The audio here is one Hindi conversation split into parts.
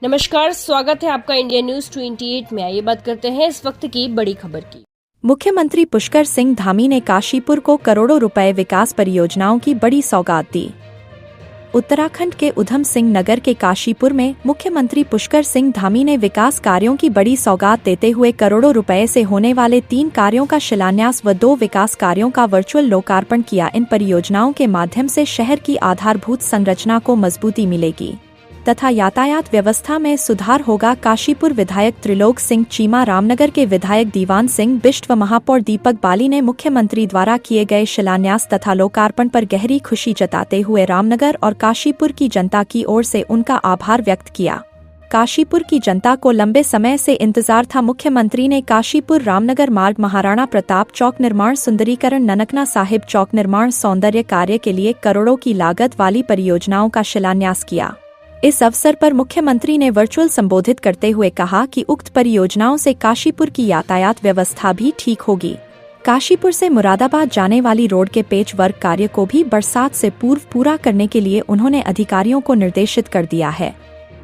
नमस्कार, स्वागत है आपका इंडिया न्यूज 28 में। आइए बात करते हैं इस वक्त की बड़ी खबर की। मुख्यमंत्री पुष्कर सिंह धामी ने काशीपुर को करोड़ों रुपए विकास परियोजनाओं की बड़ी सौगात दी। उत्तराखंड के उधम सिंह नगर के काशीपुर में मुख्यमंत्री पुष्कर सिंह धामी ने विकास कार्यों की बड़ी सौगात देते हुए करोड़ों रुपए से होने वाले 3 कार्यों का शिलान्यास व 2 विकास कार्यों का वर्चुअल लोकार्पण किया। इन परियोजनाओं के माध्यम से शहर की आधारभूत संरचना को मजबूती मिलेगी तथा यातायात व्यवस्था में सुधार होगा। काशीपुर विधायक त्रिलोक सिंह चीमा, रामनगर के विधायक दीवान सिंह बिष्ट व महापौर दीपक बाली ने मुख्यमंत्री द्वारा किए गए शिलान्यास तथा लोकार्पण पर गहरी खुशी जताते हुए रामनगर और काशीपुर की जनता की ओर से उनका आभार व्यक्त किया। काशीपुर की जनता को लंबे समय से इंतजार था। मुख्यमंत्री ने काशीपुर रामनगर मार्ग, महाराणा प्रताप चौक निर्माण, सुंदरीकरण, ननकना साहिब चौक निर्माण, सौंदर्य कार्य के लिए करोड़ों की लागत वाली परियोजनाओं का शिलान्यास किया। इस अवसर पर मुख्यमंत्री ने वर्चुअल संबोधित करते हुए कहा कि उक्त परियोजनाओं से काशीपुर की यातायात व्यवस्था भी ठीक होगी। काशीपुर से मुरादाबाद जाने वाली रोड के पेच वर्क कार्य को भी बरसात से पूर्व पूरा करने के लिए उन्होंने अधिकारियों को निर्देशित कर दिया है।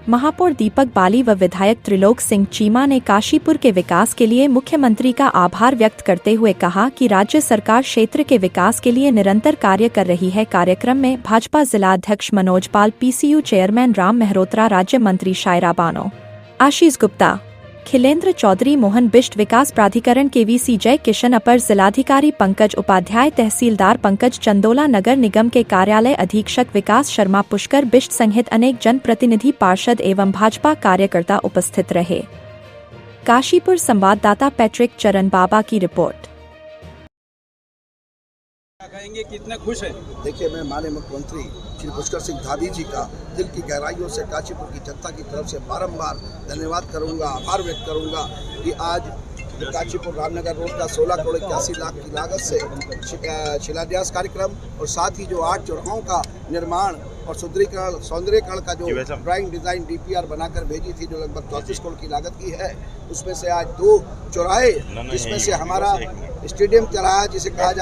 महापौर दीपक बाली व विधायक त्रिलोक सिंह चीमा ने काशीपुर के विकास के लिए मुख्यमंत्री का आभार व्यक्त करते हुए कहा कि राज्य सरकार क्षेत्र के विकास के लिए निरंतर कार्य कर रही है। कार्यक्रम में भाजपा जिला अध्यक्ष मनोज पाल, पीसीयू चेयरमैन राम मेहरोत्रा, राज्य मंत्री शायरा बानो, आशीष गुप्ता, खिलेंद्र चौधरी, मोहन बिष्ट, विकास प्राधिकरण के वीसी जय किशन, अपर जिलाधिकारी पंकज उपाध्याय, तहसीलदार पंकज चंदोला, नगर निगम के कार्यालय अधीक्षक विकास शर्मा, पुष्कर बिष्ट सहित अनेक जनप्रतिनिधि, पार्षद एवं भाजपा कार्यकर्ता उपस्थित रहे। काशीपुर संवाददाता पैट्रिक चरण बाबा की रिपोर्ट। कहेंगे कितने खुश हैं? देखिए, मैं माननीय मुख्यमंत्री श्री पुष्कर सिंह धामी जी का दिल की गहराइयों से काशीपुर की जनता की तरफ से बारंबार धन्यवाद करूंगा, आभार व्यक्त करूंगा कि आज काशीपुर रामनगर रोड का 16 करोड़ 81 लाख की लागत से शिलान्यास कार्यक्रम और साथ ही जो 8 चौराहों का निर्माण और सुंदरीकरण, सौंदर्यकरण का जो ड्राइंग डिज़ाइन DPR बनाकर भेजी थी, जो लगभग 34 करोड़ की लागत की है, उसमें से आज 2 चौराहे, जिसमें से हमारा स्टेडियम चौराहा जिसे कहा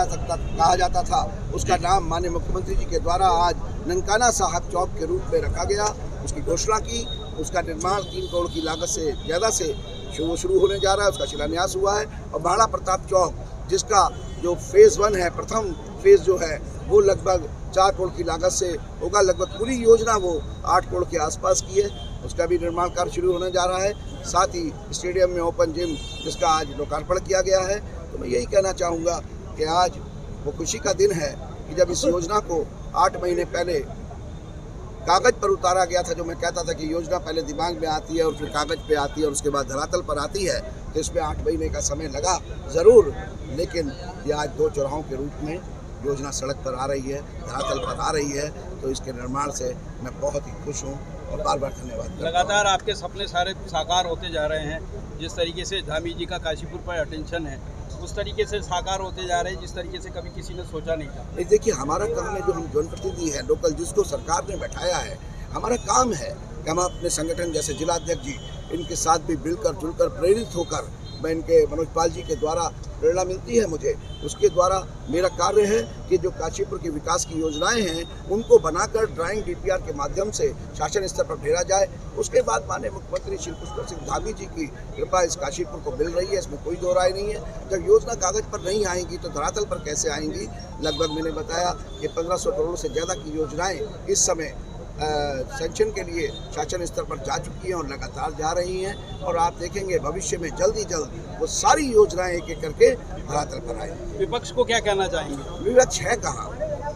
जाता था, उसका नाम माननीय मुख्यमंत्री जी के द्वारा आज ननकाना साहब चौक के रूप में रखा गया। उसकी घोषणा की, उसका निर्माण 3 करोड़ की लागत से ज़्यादा से शुरू होने जा रहा है, उसका शिलान्यास हुआ है। और महाराणा प्रताप चौक, जिसका जो फेज़ 1 है, प्रथम फेज़ जो है, वो लगभग 4 करोड़ की लागत से होगा। लगभग पूरी योजना वो 8 करोड़ के आसपास की है, उसका भी निर्माण कार्य शुरू होने जा रहा है। साथ ही स्टेडियम में ओपन जिम, जिसका आज लोकार्पण किया गया है। तो मैं यही कहना चाहूँगा कि आज वो खुशी का दिन है कि जब इस योजना को 8 महीने पहले कागज़ पर उतारा गया था। जो मैं कहता था कि योजना पहले दिमाग में आती है और फिर कागज़ पे आती है और उसके बाद धरातल पर आती है, तो इसमें 8 महीने का समय लगा ज़रूर, लेकिन ये आज 2 चौराहों के रूप में योजना सड़क पर आ रही है, धरातल पर आ रही है। तो इसके निर्माण से मैं बहुत ही खुश हूँ और बार बार धन्यवाद। लगातार आपके सपने सारे साकार होते जा रहे हैं। जिस तरीके से धामी जी का काशीपुर पर अटेंशन है, उस तरीके से साकार होते जा रहे हैं जिस तरीके से कभी किसी ने सोचा नहीं था। नहीं, देखिए, हमारा काम है, जो हम जनप्रतिनिधि हैं लोकल, जिसको सरकार ने बैठाया है, हमारा काम है कि हम अपने संगठन जैसे जिलाध्यक्ष जी, इनके साथ भी मिलकर जुलकर प्रेरित होकर, मैं इनके मनोज पाल जी के द्वारा प्रेरणा मिलती है मुझे, उसके द्वारा मेरा कार्य है कि जो काशीपुर के विकास की योजनाएं हैं, उनको बनाकर ड्राइंग DPR के माध्यम से शासन स्तर पर भेजा जाए। उसके बाद माननीय मुख्यमंत्री श्री पुष्कर सिंह धामी जी की कृपा इस काशीपुर को मिल रही है, इसमें कोई दो राय नहीं है। जब योजना कागज़ पर नहीं आएंगी तो धरातल पर कैसे आएंगी? लगभग मैंने बताया कि 1500 करोड़ से ज़्यादा की योजनाएँ इस समय सैंक्शन के लिए शासन स्तर पर जा चुकी हैं और लगातार जा रही हैं। और आप देखेंगे भविष्य में जल्द ही जल्द वो सारी योजनाएं एक एक करके धरातल पर आएंगी। विपक्ष को क्या कहना चाहेंगे? विपक्ष है कहाँ?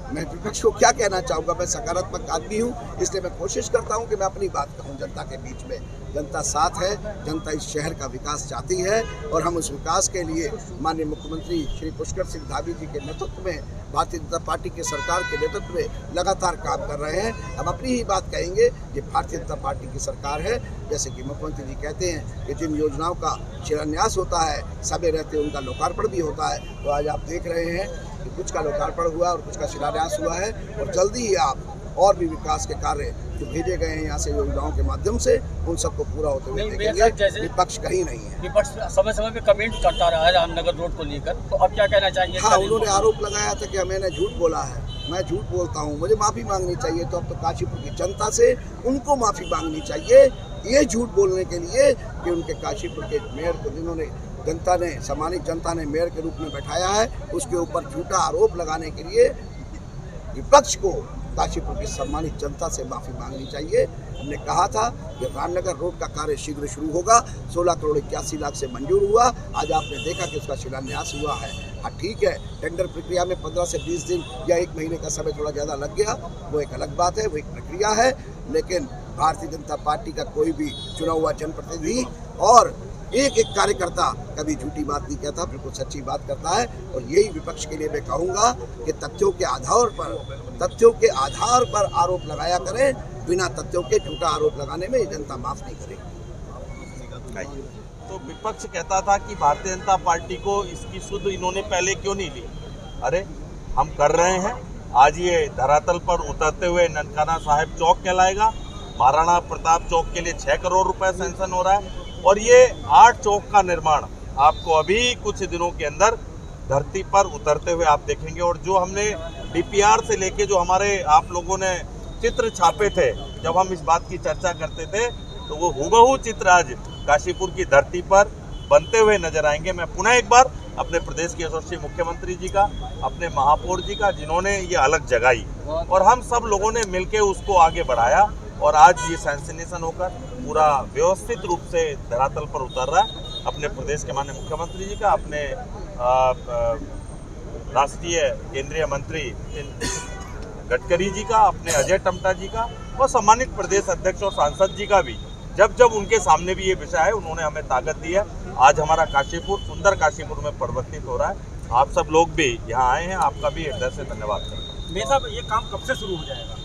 मैं विपक्ष को क्या कहना चाहूँगा? मैं सकारात्मक आदमी हूँ, इसलिए मैं कोशिश करता हूँ कि मैं अपनी बात कहूँ जनता के बीच में। जनता साथ है, जनता इस शहर का विकास चाहती है और हम उस विकास के लिए माननीय मुख्यमंत्री श्री पुष्कर सिंह धामी जी के नेतृत्व में, भारतीय जनता पार्टी के सरकार के नेतृत्व में लगातार काम कर रहे हैं। हम अपनी ही बात कहेंगे, ये भारतीय जनता पार्टी की सरकार है। जैसे कि मुख्यमंत्री जी कहते हैं कि जिन योजनाओं का शिलान्यास होता है, समय रहते उनका लोकार्पण भी होता है। तो आज आप देख रहे हैं कि कुछ का लोकार्पण हुआ और कुछ का शिलान्यास हुआ है, और जल्दी ही आप और भी विकास के कार्य जो भेजे गए हैं यहाँ से योजनाओं के माध्यम से, उन सबको पूरा होते हुए देखेंगे। विपक्ष कहीं नहीं है। विपक्ष समय समय पे कमेंट करता रहा है रामनगर रोड को लेकर, तो अब क्या कहना चाहेंगे? हाँ, उन्होंने आरोप लगाया था कि मैंने झूठ बोला है। मैं झूठ बोलता हूँ, मुझे माफ़ी मांगनी चाहिए। तो अब तो काशीपुर की जनता से उनको माफ़ी मांगनी चाहिए। ये झूठ बोलने के लिए कि उनके काशीपुर के मेयर को जिन्होंने जनता ने, सम्मानित जनता ने मेयर के रूप में बैठाया है, उसके ऊपर झूठा आरोप लगाने के लिए विपक्ष को काशीपुर की सम्मानित जनता से माफ़ी मांगनी चाहिए। हमने कहा था कि रामनगर रोड का कार्य शीघ्र शुरू होगा। 16 करोड़ 81 लाख से मंजूर हुआ। आज आपने देखा कि उसका शिलान्यास हुआ है। हाँ ठीक है, टेंडर प्रक्रिया में 15 से 20 दिन या 1 महीने का समय थोड़ा ज़्यादा लग गया, वो एक अलग बात है, वो एक प्रक्रिया है। लेकिन भारतीय जनता पार्टी का कोई भी चुना हुआ जनप्रतिनिधि और एक कार्यकर्ता कभी झूठी बात नहीं कहता, बिल्कुल सच्ची बात करता है। और यही विपक्ष के लिए मैं कहूँगा कि तथ्यों के आधार पर आरोप लगाया करें, बिना तथ्यों के झूठा आरोप लगाने में ये जनता माफ़ नहीं करेगी। तो विपक्ष कहता था कि भारतीय जनता पार्टी को इसकी सुध इन्होंने पहले क्यों नहीं ली। अरे हम कर रहे हैं। आज ये धरातल पर उतरते हुए ननकाना साहिब चौक कहलाएगा। महाराणा प्रताप चौक के लिए 6 करोड़ रुपए सैंक्शन हो रहा है और ये 8 चौक का निर्माण आपको अभी कुछ दिनों के अंदर धरती पर उतरते हुए आप देखेंगे। और जो हमने डीपीआर से लेके जो हमारे आप लोगों ने चित्र छापे थे, जब हम इस बात की चर्चा करते थे, तो वो हूबहू चित्र आज काशीपुर की धरती पर बनते हुए नजर आएंगे। मैं पुनः एक बार अपने प्रदेश के यशस्वी मुख्यमंत्री जी का, अपने महापौर जी का, जिन्होंने ये अलग जगाई और हम सब लोगों ने मिलकर उसको आगे बढ़ाया और आज ये सैंक्शनेशन होकर पूरा व्यवस्थित रूप से धरातल पर उतर रहा है। अपने प्रदेश के माननीय मुख्यमंत्री जी का, अपने राष्ट्रीय केंद्रीय मंत्री गडकरी जी का, अपने अजय टमटा जी का और सम्मानित प्रदेश अध्यक्ष और सांसद जी का भी, जब उनके सामने भी ये विषय है, उन्होंने हमें ताकत दी है। आज हमारा काशीपुर सुंदर काशीपुर में परिवर्तित हो रहा है। आप सब लोग भी यहाँ आए हैं, आपका भी हृदय से धन्यवाद करता हूँ। मेयर साहब, ये काम कब से शुरू हो जाएगा?